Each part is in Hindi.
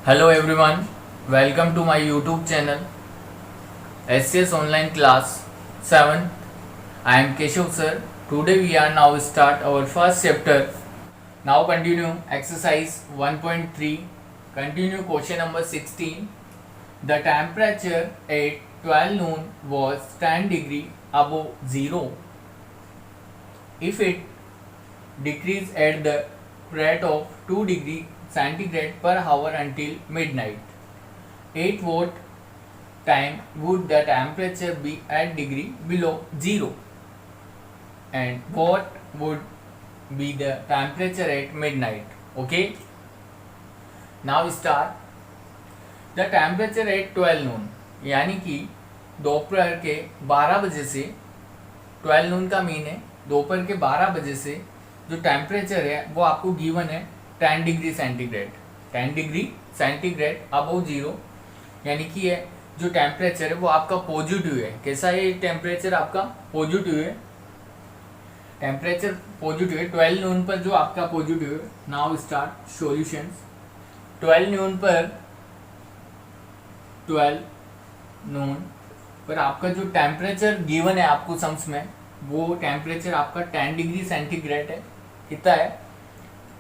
Hello everyone, welcome to my YouTube channel SCS Online Class 7. I am Keshav sir. Today we are now start our first chapter. Now continue exercise 1.3. Continue question number 16. The temperature at 12 noon was 10 degree above zero. If it decreased at the rate of 2 degree centigrade per hour until midnight, at what time would the temperature be at degree below zero? And what would be the temperature at midnight? Okay. Now start. The temperature at 12 noon, यानी कि दोपहर के 12 बजे से, 12 नून का मीन है दोपहर के 12 बजे से जो टेम्परेचर है वो आपको गिवन है 10 degree centigrade, 10 degree centigrade above zero, यानी कि ये जो टेम्परेचर है वो आपका पॉजिटिव है. कैसा है ये टेम्परेचर? आपका पॉजिटिव है, टेम्परेचर पॉजिटिव है 12 नून पर जो आपका पॉजिटिव है. Now start solutions. 12 नून पर आपका जो टेम्परेचर गिवन है आपको सम्स में, वो टेम्परेचर आपका 10 डिग्री सेंटीग्रेड है. कितना है?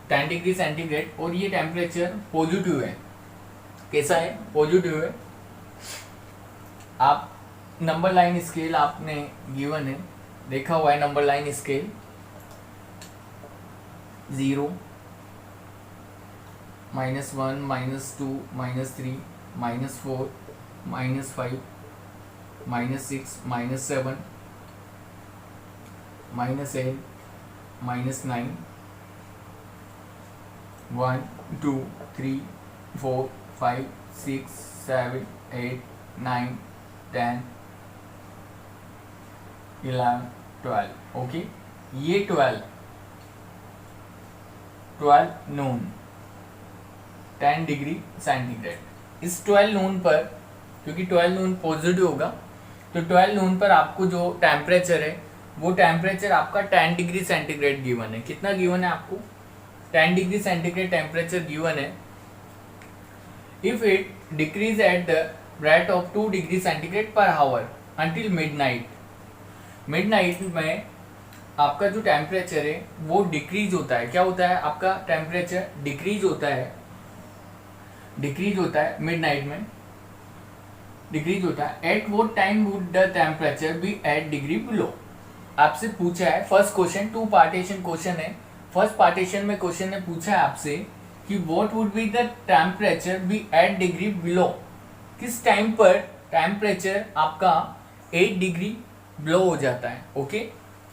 10 डिग्री सेंटीग्रेड. और ये टेम्परेचर पॉजिटिव है. कैसा है? पॉजिटिव है. आप नंबर लाइन स्केल आपने गिवन है, देखा हुआ है नंबर लाइन स्केल. 0, -1, -2, -3, -4, -5, -6, -7, -8, -9, 1, 2, 3, 4, 5, 6, 7, 8, 9, 10, 11, 12. ओके. ये 12 नून 10 डिग्री सेंटीग्रेड. इस 12 नून पर, क्योंकि 12 नून पॉजिटिव होगा, तो 12 नून पर आपको जो टेम्परेचर है वो टेम्परेचर आपका 10 डिग्री सेंटीग्रेड गिवन है. कितना गिवन है आपको? 10 डिग्री सेंटीग्रेड टेम्परेचर गिवन है. If it decrease at the rate of 2 degree centigrade per our until midnight, midnight में आपका जो टेम्परेचर है वो डिक्रीज होता है. क्या होता है? आपका टेम्परेचर डिक्रीज होता है, डिक्रीज होता है मिडनाइट में, डिक्रीज होता है. At what time would the temperature be at degree below? आपसे पूछा है फर्स्ट क्वेश्चन, 2 पार्टीशन क्वेश्चन है. फर्स्ट पार्टीशन में क्वेश्चन ने पूछा है आपसे कि what would be the temperature be at degree below. किस टाइम पर टेम्परेचर आपका 8 डिग्री बिलो हो जाता है. ओके.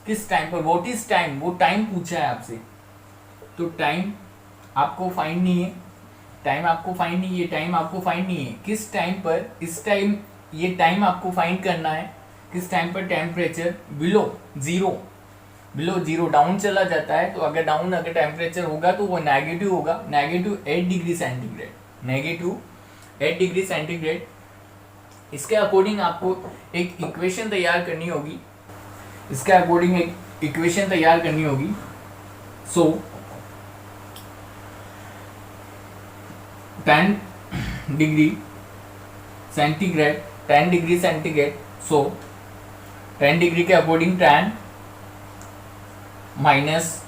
किस टाइम पर? What is time? वो टाइम पूछा है आपसे. तो टाइम आपको फाइंड नहीं है, टाइम आपको फाइंड नहीं है, टाइम आपको फाइंड नहीं है. किस टाइम पर? इस टाइम ये टाइम आपको फाइंड करना है. किस टाइम पर temperature below zero, below zero down चला जाता है. तो अगर डाउन अगर टेम्परेचर होगा तो वो नेगेटिव होगा, negative 8 degree centigrade, negative 8 degree centigrade. इसके अकॉर्डिंग आपको एक इक्वेशन तैयार करनी होगी, इसके अकॉर्डिंग एक इक्वेशन तैयार करनी होगी. सो 10 डिग्री सेंटीग्रेड, 10 डिग्री सेंटीग्रेड. सो 10 डिग्री के according 10 minus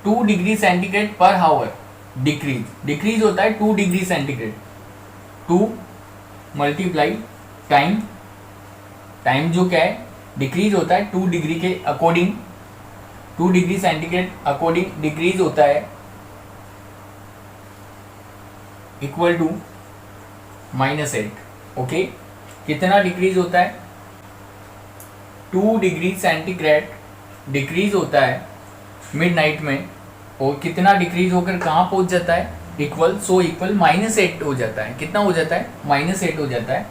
2 degree centigrade per our decrease, decrease होता है 2 degree centigrade. 2 multiply time, time जो क्या है डिक्रीज होता है 2 डिग्री के according, 2 degree centigrade according decrease होता है, इक्वल टू -8. ओके. कितना डिक्रीज होता है? 2 डिग्री सेंटीग्रेड डिक्रीज होता है मिडनाइट में. और कितना डिक्रीज होकर कहाँ पहुंच जाता है? इक्वल, सो इक्वल -8 हो जाता है. कितना हो जाता है? -8 हो जाता है.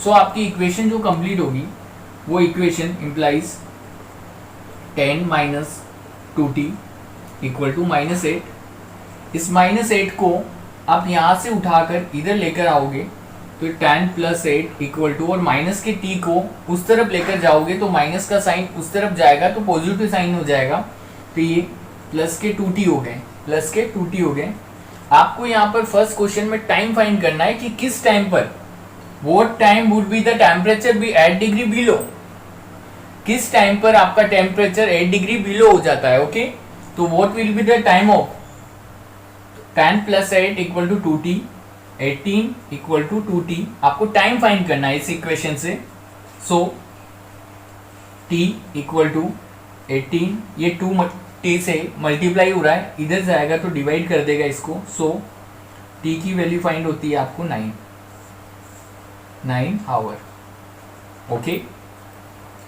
सो आपकी इक्वेशन जो कंप्लीट होगी वो equation implies 10 - 2t equal to -8. इस -8 को आप यहाँ से उठाकर इधर लेकर आओगे तो 10 + 8 इक्वल टू, और माइनस के t को उस तरफ लेकर जाओगे तो माइनस का साइन उस तरफ जाएगा तो पॉजिटिव साइन हो जाएगा. तो ये प्लस के 2t हो गए, प्लस के 2t हो गए। आपको यहाँ पर फर्स्ट क्वेश्चन में टाइम फाइंड करना है कि किस टाइम पर, what time would be the temperature be 8 degree below, किस टाइम पर आपका टेम्परेचर 8 डिग्री बिलो हो जाता है। ओके, तो what will be the time of 10 plus 8 equal to 2t, 18 equal to 2t। आपको टाइम फाइंड करना है इस इक्वेशन से। सो t इक्वल टू 18, ये 2t से मल्टीप्लाई हो रहा है, इधर जाएगा तो डिवाइड कर देगा इसको। सो t की वैल्यू फाइंड होती है आपको 9 आवर। ओके,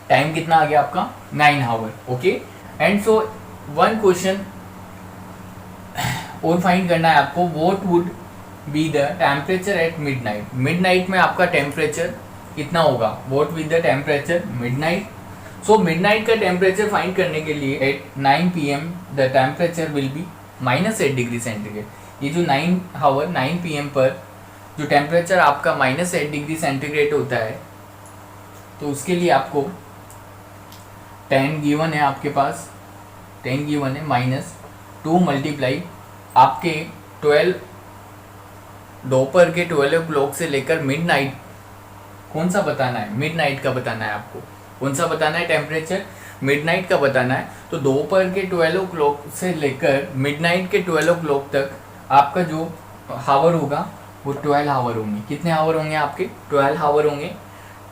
टाइम कितना आ गया आपका 9 hour. Okay, and so one question और फाइंड करना है आपको, what would be the temperature at midnight. Midnight में आपका टेम्परेचर कितना होगा, what with the temperature midnight. So midnight का टेम्परेचर फाइंड करने के लिए at 9 PM the temperature will be -8 degree centigrade. ये जो 9 आवर 9 PM पर जो टेम्परेचर आपका -8 डिग्री सेंटीग्रेड होता है, तो उसके लिए आपको 10 गिवन है आपके पास, 10 गिवन है, -2 मल्टीप्लाई आपके 12 दोपहर के 12 o'clock से लेकर मिडनाइट, कौन सा बताना है, मिडनाइट का बताना है आपको, कौन सा बताना है टेम्परेचर, मिडनाइट का बताना है। तो दोपहर के 12 o'clock से लेकर मिडनाइट के 12 o'clock तक आपका जो हावर होगा वो 12 आवर होंगे। कितने आवर होंगे आपके, 12 आवर होंगे,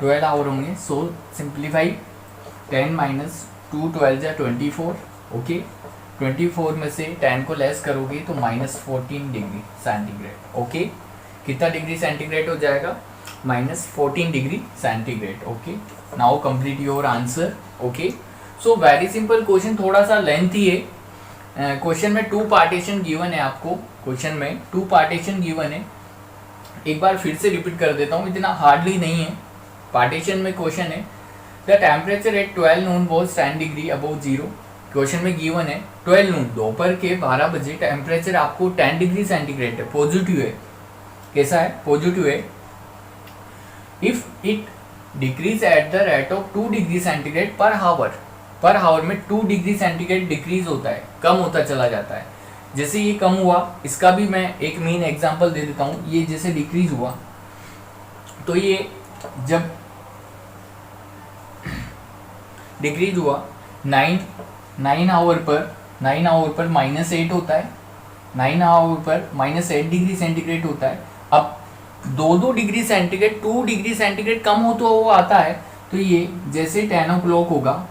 12 आवर होंगे। सो सिंप्लीफाई 10 माइनस 2 12 जा 24। ओके, 24 में से 10 को लेस करोगे तो -14 डिग्री सेंटीग्रेड। ओके, कितना डिग्री सेंटीग्रेड हो जाएगा, -14 degree centigrade. Okay, now complete your answer. Okay, so very simple question, थोड़ा सा लेंथी है। क्वेश्चन में 2 पार्टीशन गिवन है आपको, क्वेश्चन में 2 पार्टीशन गिवन है। एक बार फिर से रिपीट कर देता हूँ, इतना हार्डली नहीं है। पार्टीशन में क्वेश्चन है, the temperature eight 12 Noon was 10 degree above zero. Question में गिवन है 12 नून, दोपहर के 12 बजे टेम्परेचर आपको 10 डिग्री सेंटीग्रेड है, पॉजिटिव है। कैसा है, पॉजिटिव है। If it decrease at the rate of 2 degree centigrade पर हावर में 2 डिग्री सेंटीग्रेड डिक्रीज होता है, कम होता चला जाता है। जैसे ये कम हुआ, इसका भी मैं एक मेन एग्जांपल दे देता हूँ। ये जैसे डिक्रीज हुआ, तो ये जब डिक्रीज हुआ 9 आवर पर -8 होता है, 9 आवर पर -8 डिग्री सेंटीग्रेड होता है। अब 2 डिग्री सेंटीग्रेड, 2 डिग्री सेंटीग्रेड कम हो तो वो आता है, तो ये जैसे 10 o'clock होगा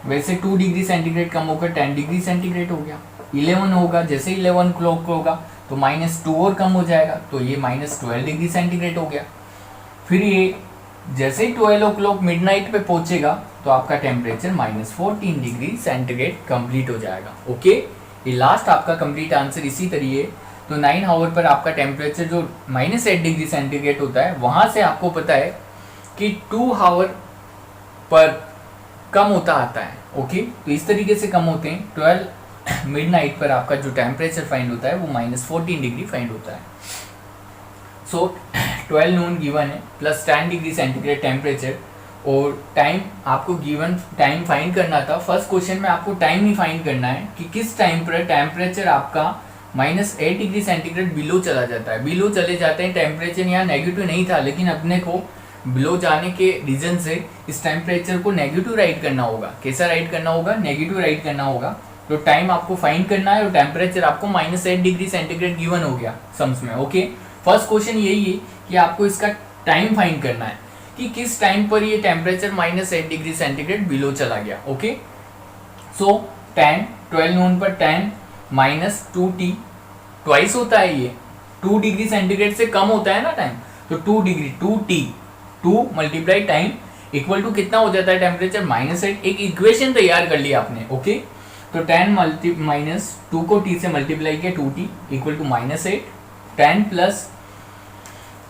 वैसे 2 डिग्री सेंटीग्रेड कम होकर 10 डिग्री सेंटीग्रेड हो गया। 11 होगा, जैसे 11 o'clock होगा तो -2 और कम हो जाएगा, तो ये -12 डिग्री सेंटीग्रेड हो गया। फिर ये जैसे 12 o'clock मिडनाइट पे पहुंचेगा तो आपका टेम्परेचर -14 डिग्री सेंटीग्रेड कंप्लीट हो जाएगा। ओके, ये लास्ट आपका कंप्लीट आंसर इसी तरीके। तो 9 आवर पर आपका टेम्परेचर जो -8 डिग्री सेंटीग्रेड होता है, वहां से आपको पता है कि 2 आवर पर कम होता आता है। ओके, तो इस तरीके से कम होते हैं। 12 मिडनाइट पर आपका जो टेम्परेचर फाइंड होता है वो -14 डिग्री फाइंड होता है। सो 12 नून गिवन है प्लस 10 डिग्री सेंटीग्रेड टेम्परेचर, और टाइम आपको गिवन टाइम फाइंड करना था। फर्स्ट क्वेश्चन में आपको टाइम ही फाइंड करना है कि किस टाइम पर टेम्परेचर आपका -8 डिग्री सेंटीग्रेड बिलो चला जाता है। बिलो चले जाते हैं, टेम्परेचर यहाँ नेगेटिव नहीं था, लेकिन अपने को बिलो जाने के रीजन से इस टेम्परेचर को नेगेटिव राइट करना होगा। कैसा राइट करना होगा, नेगेटिव राइट करना होगा। तो टाइम आपको फाइंड करना है और टेम्परेचर आपको -8 डिग्री सेंटीग्रेड गिवन हो गया सम्स में। ओके, फर्स्ट क्वेश्चन यही है कि आपको इसका टाइम फाइंड करना है कि किस टाइम पर ये टेम्परेचर -8 डिग्री सेंटीग्रेड बिलो चला गया। ओके, सो 12 नून पर 10 माइनस 2t ट्वाइस होता है, ये 2 डिग्री सेंटीग्रेड से कम होता है ना टाइम, तो 2 degree 2t 2 multiply time equal to कितना हो जाता है टेम्परेचर -8। एक इक्वेशन तैयार कर लिया आपने। ओके, तो 10 माइनस 2 को t से मल्टीप्लाई किया 2t equal to -8। 10 plus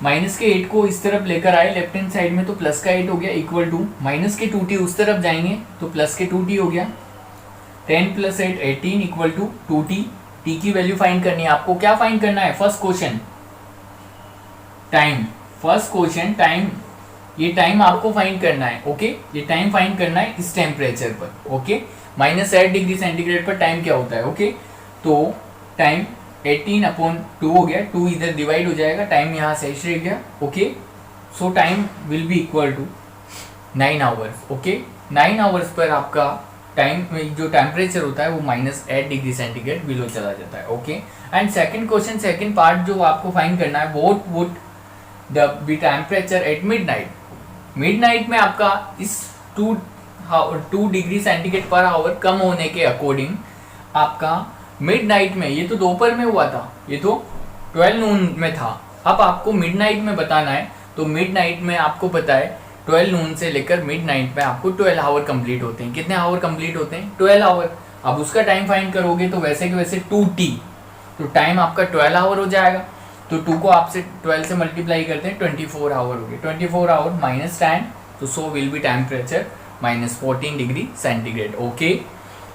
minus के 8 को इस तरफ लेकर आए लेफ्ट हैंड साइड में, तो प्लस का 8 हो गया इक्वल टू माइनस के 2t उस तरफ जाएंगे तो प्लस के 2t हो गया। 10 plus 8 18 equal to 2t। t की वैल्यू फाइंड करनी है आपको। क्या फाइंड करना है, first question time, first question time, ये टाइम आपको फाइंड करना है। ओके, ये टाइम फाइंड करना है इस टेम्परेचर पर। ओके, -8 डिग्री सेंटीग्रेड पर टाइम क्या होता है। ओके, तो टाइम 18/2 हो गया, 2 इधर डिवाइड हो जाएगा, टाइम यहाँ शेष रह गया। Okay, so time will be equal to 9 hours. Okay, 9 hours पर आपका टाइम जो टेम्परेचर होता है वो -8 डिग्री सेंटीग्रेड बिलो चला जाता है। Okay, and second question, second part जो आपको फाइंड करना है, what would the be temperature at midnight. Midnight में आपका इस 2 डिग्री सेंटीग्रेड पर आवर कम होने के अकॉर्डिंग आपका मिडनाइट में, ये तो दोपहर में हुआ था, ये तो 12 नून में था, अब आपको मिडनाइट में बताना है। तो मिडनाइट में आपको पता है 12 नून से लेकर मिडनाइट में आपको 12 आवर कंप्लीट होते हैं। कितने आवर कंप्लीट होते हैं? 12 आवर। अब उसका टाइम फाइंड करोगे तो वैसे के वैसे 2t, तो टाइम आपका 12 आवर हो जाएगा। तो 2 को आपसे 12 से मल्टीप्लाई करते हैं, 24 आवर हो गए। 24 आवर -10, तो so will be temperature -14 degree centigrade. Okay,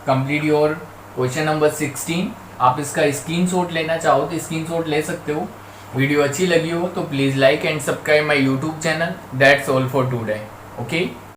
complete your question number 16। आप इसका स्क्रीनशॉट लेना चाहो तो स्क्रीनशॉट ले सकते हो। वीडियो अच्छी लगी हो तो please like and subscribe my YouTube channel. That's all for today. Okay.